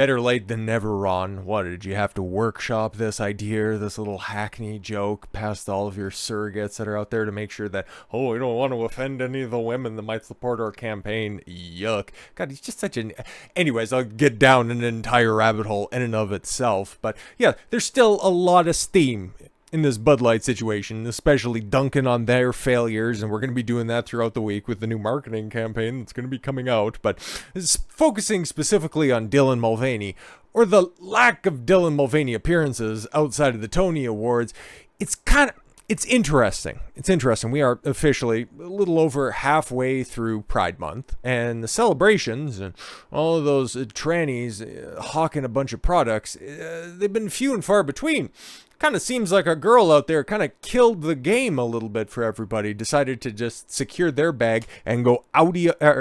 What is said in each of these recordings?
Better late than never, Ron. What, did you have to workshop this idea, this little hackney joke past all of your surrogates that are out there to make sure that, oh, we don't want to offend any of the women that might support our campaign? Yuck. God, he's just such an... Anyways, I'll get down an entire rabbit hole in and of itself. But yeah, there's still a lot of steam in this Bud Light situation, especially dunking on their failures, and we're going to be doing that throughout the week with the new marketing campaign that's going to be coming out, but focusing specifically on Dylan Mulvaney, or the lack of Dylan Mulvaney appearances outside of the Tony Awards. It's interesting. It's interesting. We are officially a little over halfway through Pride Month, and the celebrations and all of those trannies hawking a bunch of products, they've been few and far between. Kind of seems like a girl out there kind of killed the game a little bit for everybody, decided to just secure their bag and go adios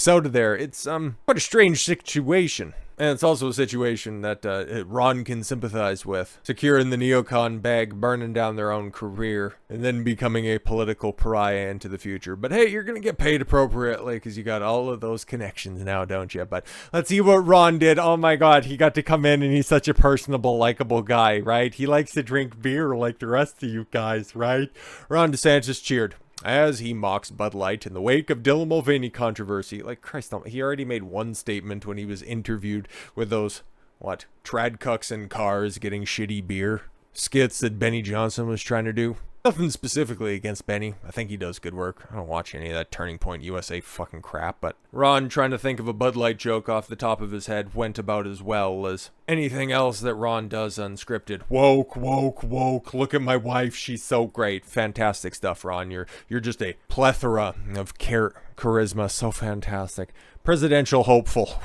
out of there. It's quite a strange situation. And it's also a situation that Ron can sympathize with. Securing the neocon bag, burning down their own career, and then becoming a political pariah into the future. But hey, you're going to get paid appropriately because you got all of those connections now, don't you? But let's see what Ron did. Oh my God, he got to come in and he's such a personable, likable guy, right? He likes to drink beer like the rest of you guys, right? Ron DeSantis cheered as he mocks Bud Light in the wake of Dylan Mulvaney controversy. Like, Christ, he already made one statement when he was interviewed with those, trad cucks in cars getting shitty beer skits that Benny Johnson was trying to do. Nothing specifically against Benny. I think he does good work. I don't watch any of that Turning Point USA fucking crap, but Ron, trying to think of a Bud Light joke off the top of his head, went about as well as anything else that Ron does unscripted. Woke, woke, woke. Look at my wife. She's so great. Fantastic stuff, Ron. You're just a plethora of charisma. So fantastic. Presidential hopeful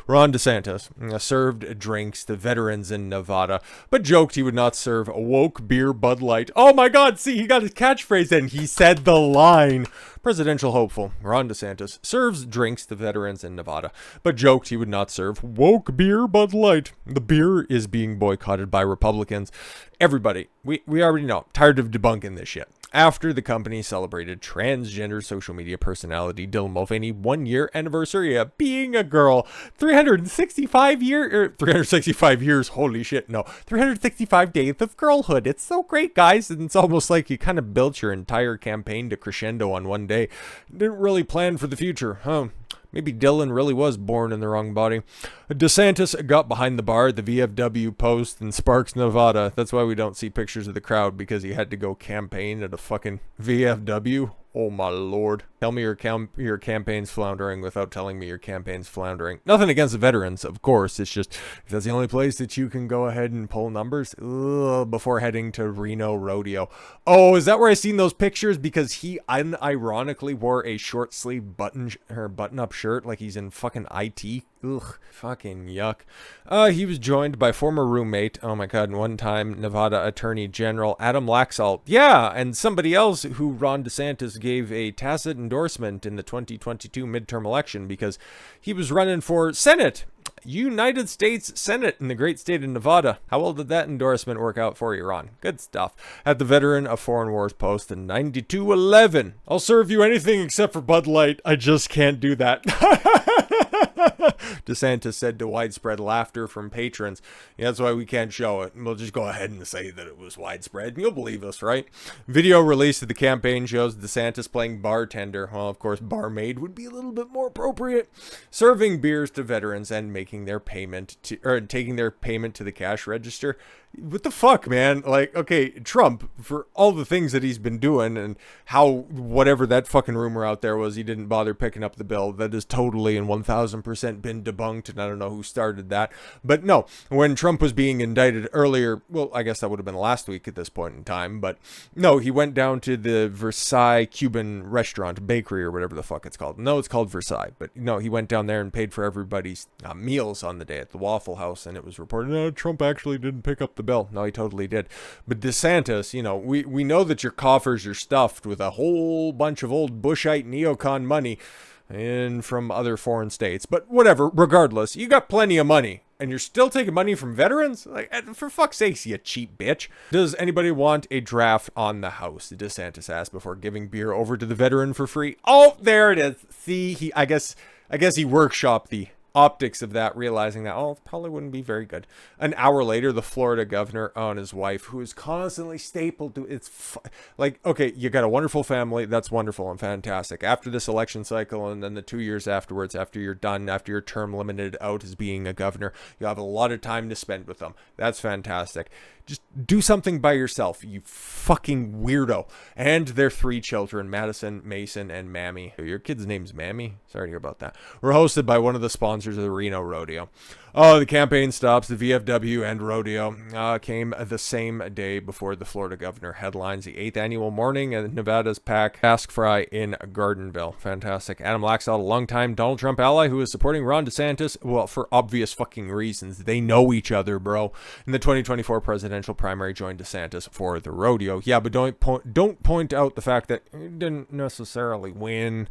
Ron DeSantis served drinks to veterans in Nevada, but joked he would not serve woke beer Bud Light. Oh my God, see, he got his catchphrase in. He said the line. Presidential hopeful Ron DeSantis serves drinks to veterans in Nevada, but joked he would not serve woke beer Bud Light. The beer is being boycotted by Republicans. Everybody, we already know. Tired of debunking this shit. After the company celebrated transgender social media personality Dylan Mulvaney 1 year anniversary of being a girl, 365 years, holy shit, no, 365 days of girlhood. It's so great, guys, and it's almost like you kind of built your entire campaign to crescendo on one day. Didn't really plan for the future, huh? Maybe Dylan really was born in the wrong body. DeSantis got behind the bar at the VFW post in Sparks, Nevada. That's why we don't see pictures of the crowd, because he had to go campaign at a fucking VFW. Oh my lord. Tell me your campaign's floundering without telling me your campaign's floundering. Nothing against the veterans, of course. It's just, if that's the only place that you can go ahead and pull numbers before heading to Reno Rodeo. Oh, is that where I seen those pictures? Because he unironically wore a short sleeve button-up shirt like he's in fucking IT. Ugh, fucking yuck. He was joined by former roommate, oh my God, one time Nevada Attorney General Adam Laxalt. Yeah, and somebody else who Ron DeSantis gave a tacit endorsement in the 2022 midterm election because he was running for Senate. United States Senate in the great state of Nevada. How well did that endorsement work out for you, Ron? Good stuff. At the veteran of Foreign Wars post in 9211. I'll serve you anything except for Bud Light. I just can't do that. DeSantis said to widespread laughter from patrons. Yeah, that's why we can't show it. We'll just go ahead and say that it was widespread. You'll believe us, right? Video released of the campaign shows DeSantis playing bartender. Well, of course, barmaid would be a little bit more appropriate. Serving beers to veterans and taking their payment to the cash register. What the fuck, man? Like, okay, Trump, for all the things that he's been doing and how whatever that fucking rumor out there was, he didn't bother picking up the bill. That is totally and 1000% been debunked, and I don't know who started that. But no, when Trump was being indicted earlier, well, I guess that would have been last week at this point in time, but no, he went down to the Versailles Cuban restaurant, bakery, or whatever the fuck it's called. No, it's called Versailles, but no, he went down there and paid for everybody's meals on the day at the Waffle House, and it was reported, Trump actually didn't pick up the bill. No, he totally did. But DeSantis, we know that your coffers are stuffed with a whole bunch of old Bushite neocon money and from other foreign states. But whatever, regardless, you got plenty of money. And you're still taking money from veterans? Like, for fuck's sakes, you cheap bitch. Does anybody want a draft on the house? DeSantis asked before giving beer over to the veteran for free. Oh, there it is. See, I guess he workshopped the optics of that, realizing that, oh, it probably wouldn't be very good. An hour later, the Florida governor and his wife, who is constantly stapled to like, okay, you got a wonderful family. That's wonderful and fantastic. After this election cycle and then the 2 years afterwards, after you're done, after your term limited out as being a governor, you have a lot of time to spend with them. That's fantastic. Just do something by yourself, you fucking weirdo. And their 3 children, Madison, Mason, and Mammy. Your kid's name's Mammy? Sorry to hear about that. Were hosted by one of the sponsors of the Reno Rodeo. Oh, the campaign stops, the VFW and rodeo came the same day before the Florida governor headlines the 8th annual morning at Nevada's Pack Fry in Gardenville. Fantastic. Adam Laxalt, a longtime Donald Trump ally who is supporting Ron DeSantis, well, for obvious fucking reasons. They know each other, bro. In the 2024 presidential primary, joined DeSantis for the rodeo. Yeah, but don't point out the fact that he didn't necessarily win.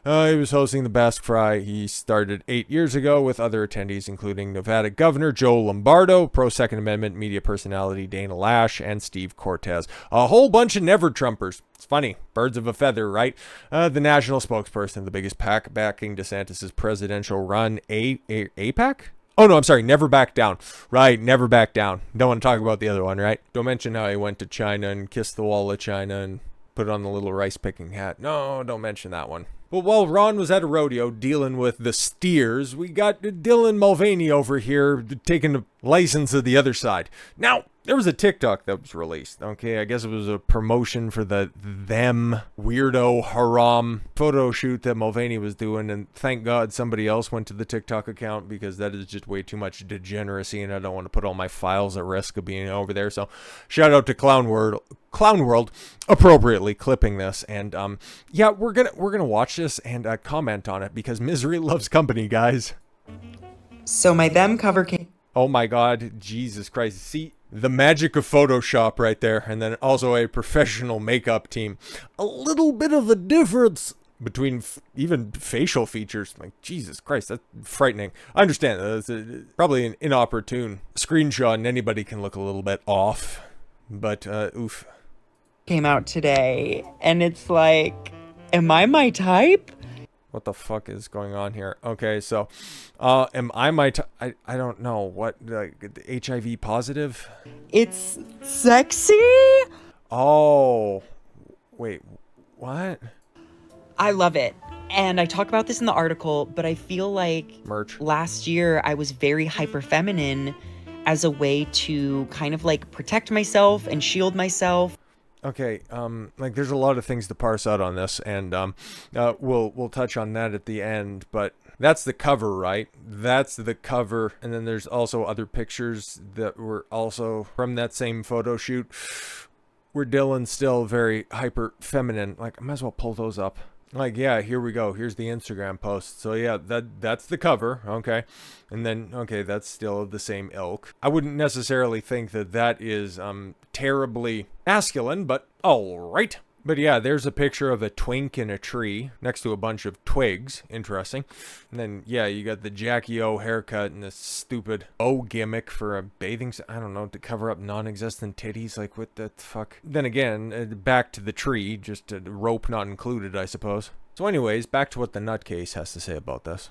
He was hosting the Basque Fry. He started 8 years ago with other attendees, including Nevada Governor Joe Lombardo, pro-Second Amendment media personality Dana Lash, and Steve Cortez. A whole bunch of never-Trumpers. It's funny. Birds of a feather, right? The national spokesperson of the biggest PAC backing DeSantis' presidential run, APAC? Oh, no, I'm sorry. Never Back Down. Right, Never Back Down. Don't want to talk about the other one, right? Don't mention how he went to China and kissed the wall of China and put on the little rice-picking hat. No, don't mention that one. But while Ron was at a rodeo dealing with the steers, we got Dylan Mulvaney over here taking the license of the other side. Now, there was a TikTok that was released. Okay, I guess it was a promotion for the them weirdo haram photo shoot that Mulvaney was doing. And thank God somebody else went to the TikTok account, because that is just way too much degeneracy. And I don't want to put all my files at risk of being over there. So shout out to Clown World appropriately clipping this. And yeah, we're gonna watch this and comment on it, because misery loves company, guys. So my them cover came. Oh my God, Jesus Christ. See the magic of Photoshop right there. And then also a professional makeup team. A little bit of a difference between even facial features. Like, Jesus Christ, that's frightening. I understand that's probably an inopportune screenshot and anybody can look a little bit off. But, oof. Came out today, and it's like, am I my type? What the fuck is going on here? Okay, so, am I my I don't know. What, like, HIV positive? It's sexy? Oh, wait, what? I love it. And I talk about this in the article, but I feel like Merch. Last year I was very hyper feminine as a way to kind of like protect myself and shield myself. Okay, like there's a lot of things to parse out on this, and we'll touch on that at the end, but that's the cover, right? That's the cover, and then there's also other pictures that were also from that same photo shoot where Dylan's still very hyper feminine. Like, I might as well pull those up. Like, yeah, here we go. Here's the Instagram post. So yeah, that's the cover, okay? And then, okay, that's still the same ilk. I wouldn't necessarily think that is terribly masculine, but all right. But yeah, there's a picture of a twink in a tree next to a bunch of twigs. Interesting. And then, yeah, you got the Jackie O haircut and this stupid O gimmick for a bathing, I don't know, to cover up non-existent titties. Like, what the fuck? Then again, back to the tree, just a rope not included, I suppose. So anyways, back to what the nutcase has to say about this.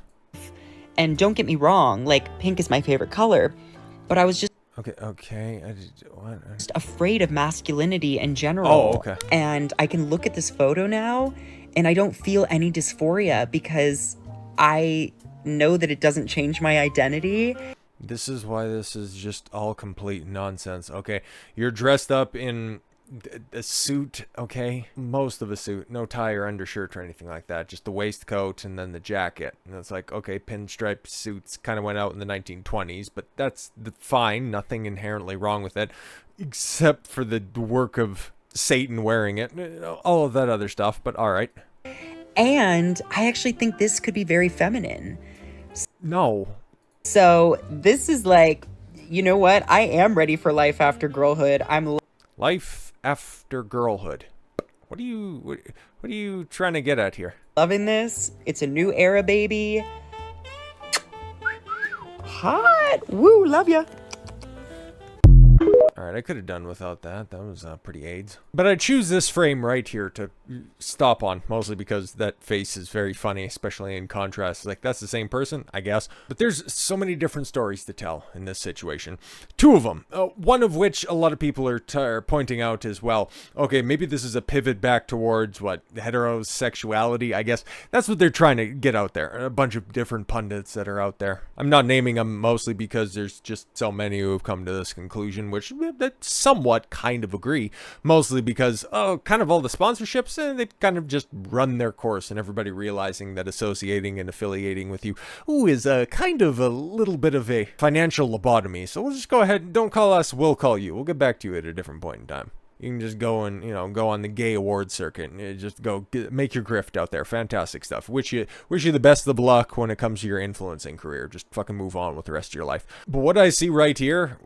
And don't get me wrong, like, pink is my favorite color, but I was just Okay. just afraid of masculinity in general. Oh, okay. And I can look at this photo now and I don't feel any dysphoria because I know that it doesn't change my identity. This is why this is just all complete nonsense. Okay, you're dressed up in a suit, okay? Most of a suit, no tie or undershirt or anything like that, just the waistcoat and then the jacket. And it's like, okay, pinstripe suits kind of went out in the 1920s, but that's fine, nothing inherently wrong with it, except for the work of Satan wearing it, all of that other stuff, but all right. And I actually think this could be very feminine. No. So this is like, you know what? I am ready for life after girlhood. Life after girlhood. What are you trying to get at here? Loving this. It's a new era, baby. Hot. Woo, love ya. All right, I could have done without that. That was pretty AIDS. But I choose this frame right here to stop on, mostly because that face is very funny, especially in contrast. Like, that's the same person, I guess. But there's so many different stories to tell in this situation. Two of them, one of which a lot of people are pointing out as well. Okay, maybe this is a pivot back towards, what, heterosexuality, I guess. That's what they're trying to get out there. A bunch of different pundits that are out there. I'm not naming them mostly because there's just so many who have come to this conclusion, which that somewhat kind of agree, mostly because kind of all the sponsorships, they've kind of just run their course, and everybody realizing that associating and affiliating with you is kind of a little bit of a financial lobotomy. So we'll just go ahead, don't call us, we'll call you. We'll get back to you at a different point in time. You can just go and, go on the gay award circuit and just go make your grift out there. Fantastic stuff. Wish you the best of luck when it comes to your influencing career. Just fucking move on with the rest of your life. But what I see right here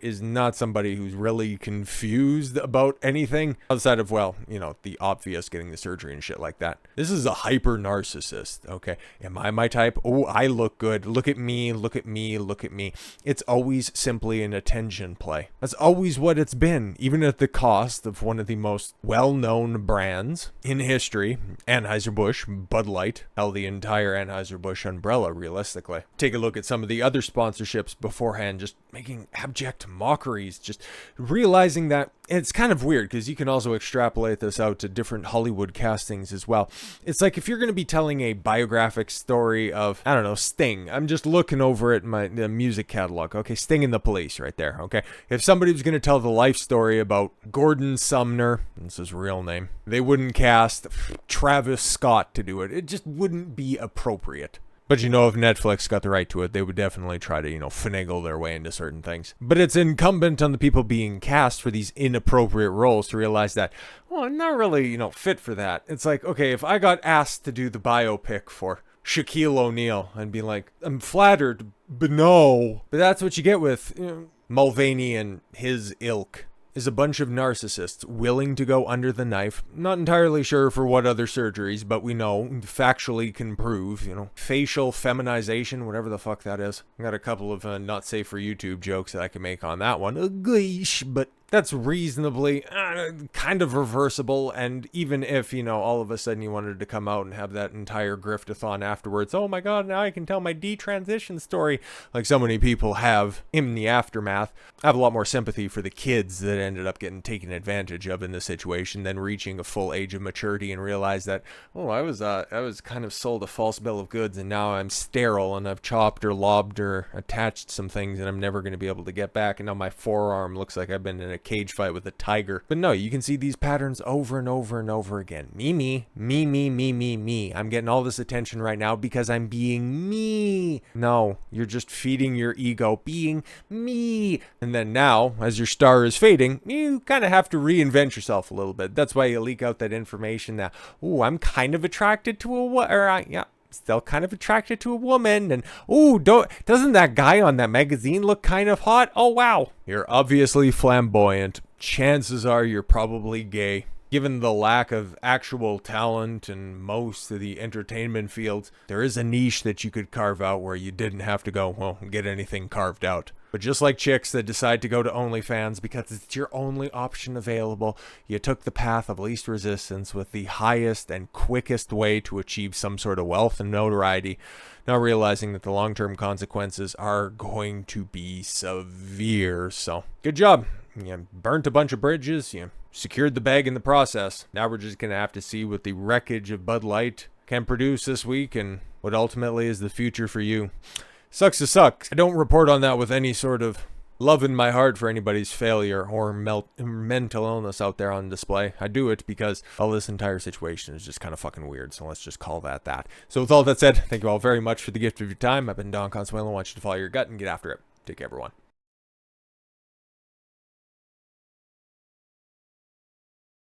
is not somebody who's really confused about anything outside of, well, the obvious, getting the surgery and shit like that. This is a hyper narcissist, okay? Am I my type? Oh, I look good. Look at me, look at me, look at me. It's always simply an attention play. That's always what it's been, even at the cost of one of the most well-known brands in history, Anheuser-Busch, Bud Light, hell, the entire Anheuser-Busch umbrella, realistically. Take a look at some of the other sponsorships beforehand, just making abject mockeries, just realizing that it's kind of weird because you can also extrapolate this out to different Hollywood castings as well. It's like if you're going to be telling a biographic story of, I don't know, Sting. I'm just looking over at the music catalog. Okay, Sting and the Police right there. Okay, if somebody was going to tell the life story about Gordon Sumner, that's his real name, they wouldn't cast Travis Scott to do it. It just wouldn't be appropriate. But if Netflix got the right to it, they would definitely try to, finagle their way into certain things. But it's incumbent on the people being cast for these inappropriate roles to realize that, well, I'm not really, fit for that. It's like, okay, if I got asked to do the biopic for Shaquille O'Neal, I'd be like, I'm flattered, but no. But that's what you get with Mulvaney and his ilk. Is a bunch of narcissists willing to go under the knife. Not entirely sure for what other surgeries, but we know, factually can prove, facial feminization, whatever the fuck that is. I got a couple of not safe for YouTube jokes that I can make on that one. Gosh, but that's reasonably kind of reversible. And even if, all of a sudden you wanted to come out and have that entire griftathon afterwards, oh my god, now I can tell my detransition story, like so many people have in the aftermath. I have a lot more sympathy for the kids that ended up getting taken advantage of in this situation than reaching a full age of maturity and realize that, oh, I was kind of sold a false bill of goods, and now I'm sterile and I've chopped or lobbed or attached some things and I'm never going to be able to get back, and now my forearm looks like I've been in a cage fight with a tiger. But no, you can see these patterns over and over and over again. Me. I'm getting all this attention right now because I'm being me. No, you're just feeding your ego being me. And then now, as your star is fading, you kind of have to reinvent yourself a little bit. That's why you leak out that information that, oh, I'm kind of attracted to still kind of attracted to a woman, and doesn't that guy on that magazine look kind of hot? Oh wow, you're obviously flamboyant. Chances are you're probably gay. Given the lack of actual talent in most of the entertainment fields, there is a niche that you could carve out where you didn't have to go, get anything carved out. But just like chicks that decide to go to OnlyFans because it's your only option available, you took the path of least resistance with the highest and quickest way to achieve some sort of wealth and notoriety, now realizing that the long-term consequences are going to be severe. So, good job. You burnt a bunch of bridges, you secured the bag in the process. Now we're just going to have to see what the wreckage of Bud Light can produce this week and what ultimately is the future for you. Sucks to suck. I don't report on that with any sort of love in my heart for anybody's failure or mental illness out there on display. I do it because all this entire situation is just kind of fucking weird, so let's just call that that. So with all that said, thank you all very much for the gift of your time. I've been Don Consuelo. I want you to follow your gut and get after it. Take care, everyone.